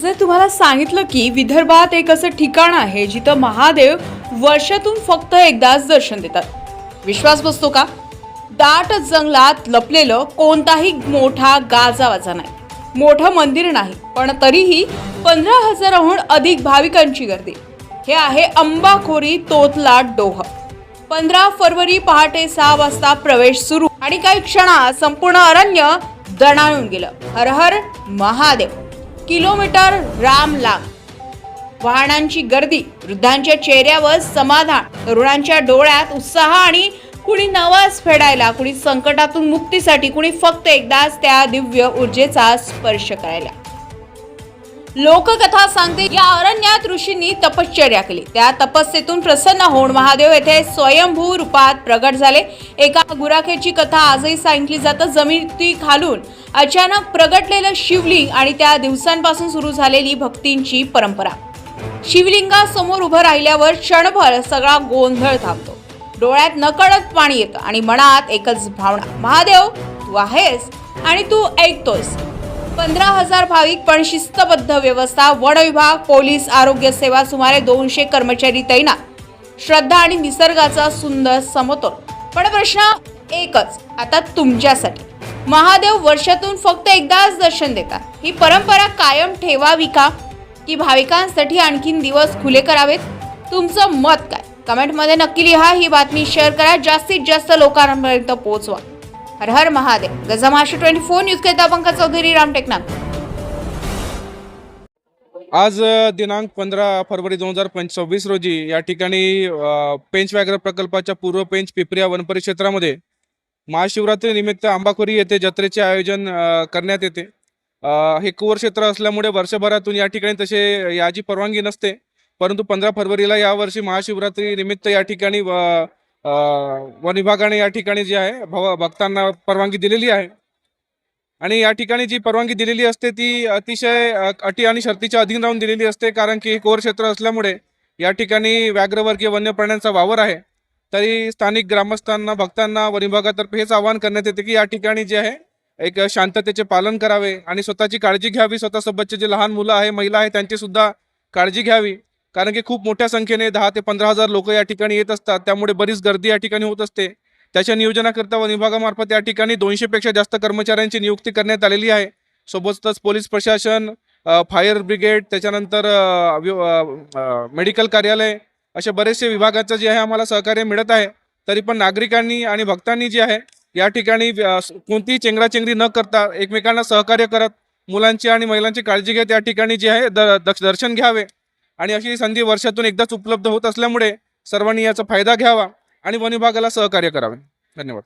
जर तुम्हाला सांगितलं की विदर्भात एक असं ठिकाण आहे जिथं महादेव वर्षातून फक्त एकदाच दर्शन देतात, विश्वास बसतो का? दाट जंगलात लपलेलं कोणताही मोठा गाजावाजा नाही, मोठं मंदिर नाही, पण तरीही 15,000हून अधिक भाविकांची गर्दी. हे आहे अंबाखोरी तोतला डोह. 15 फरवरी पहाटे 6 वाजता प्रवेश सुरू आणि काही क्षणात संपूर्ण अरण्य दणाणून गेलं. हर हर महादेव. किलोमीटर राम लांब, वाहनांची गर्दी, वृद्धांच्या चेहऱ्यावर समाधान, तरुणांच्या डोळ्यात उत्साह आणि कुणी नवस फेडायला, कुणी संकटातून मुक्तीसाठी, कुणी फक्त एकदाच त्या दिव्य ऊर्जेचा स्पर्श करायला. लोककथा सांगते या अरण्यात ऋषींनी तपश्चर्या केली. त्या तपस्येतून प्रसन्न होऊन महादेव येथे स्वयंभू रूपात प्रगट झाले. एका गुराखेची कथा आजही सांगितली जातं. जमिनी खालून अचानक प्रगटलेलं शिवलिंग आणि त्या दिवसांपासून सुरू झालेली भक्तींची परंपरा. शिवलिंगासमोर उभं राहिल्यावर क्षणभर सगळा गोंधळ थांबतो. डोळ्यात नकळत पाणी येतं आणि मनात एकच भावना, महादेव तू आहेस आणि तू ऐकतोस. 15,000 भाविक, पण शिस्तबद्ध व्यवस्था, वन विभाग, पोलीस, आरोग्य सेवा, सुमारे 200 कर्मचारी तैनात, श्रद्धा आणि निसर्गाचा सुंदर समतोल. पण प्रश्न एकच आता तुमच्यासाठी, महादेव वर्षातून फक्त एकदाच दर्शन देतात. ही परंपरा कायम ठेवावी का, की भाविकांसाठी आणखीन दिवस खुले करावेत? तुमचं मत काय? कमेंटमध्ये नक्की लिहा. ही बातमी शेअर करा, जास्तीत जास्त लोकांपर्यंत पोहोचवा. हर हर महादेव. गजमाशी 24 न्यूज करता पंकज चौधरी, रामटेकनाथ. आज दिनांक 15 फरवरी 2026 रोजी या ठिकाणी पेंच व्याघ्र प्रकल्पाच्या पूर्व पेंच पिपरिया वन परिक्षेत्रामध्ये महाशिवरात्री निमित्त अंबाखोरी येथे जत्रेचे आयोजन करण्यात येते. हे कुवर क्षेत्र असल्यामुळे वर्षभरातून या ठिकाणी तसे याची परवानगी नसते, परंतु 15 फरवरीला यावर्षी महाशिवरात्री निमित्त या ठिकाणी वन विभागाने या ठिकाणी जे आहे भक्तांना परवानगी दिलेली आहे. आणि या ठिकाणी जी परवानगी दिलेली असते ती अतिशय अटी आणि शर्तीच्या अधीन राहून दिलेली असते, कारण की हे कोर क्षेत्र असल्यामुळे या ठिकाणी व्याघ्रवर्गीय वन्य प्राण्यांचा वावर आहे. तरी स्थानिक ग्रामस्थांना, भक्तांना वन विभागातर्फे हेच आवाहन करण्यात येते की या ठिकाणी जे आहे एक शांततेचे पालन करावे आणि स्वतःची काळजी घ्यावी. स्वतःसोबतचे जे लहान मुलं आहे, महिला आहे, त्यांची सुद्धा काळजी घ्यावी, कारण की खूप मोठ्या संख्येने 10 ते 15,000 लोक या ठिकाणी येत असतात. त्यामुळे बरीच गर्दी या ठिकाणी होत असते. त्याच्या नियोजनाकरता वन विभागामार्फत या ठिकाणी 200 पेक्षा जास्त कर्मचाऱ्यांची नियुक्ती करण्यात आलेली आहे. सोबतच पोलीस प्रशासन, फायर ब्रिगेड, त्याच्यानंतर मेडिकल कार्यालय, असे बरेचसे विभागाचं जे आहे आम्हाला सहकार्य मिळत आहे. तरी पण नागरिकांनी आणि भक्तांनी जे आहे या ठिकाणी कोणतीही चेंगराचेंगरी न करता एकमेकांना सहकार्य करत मुलांची आणि महिलांची काळजी घेत या ठिकाणी जे आहे दर्शन घ्यावे. आणि अशी संधी वर्षातून एकदाच उपलब्ध होत असल्यामुळे सर्वांनी याचा फायदा घ्यावा आणि वन विभागाला सहकार्य करावे. धन्यवाद.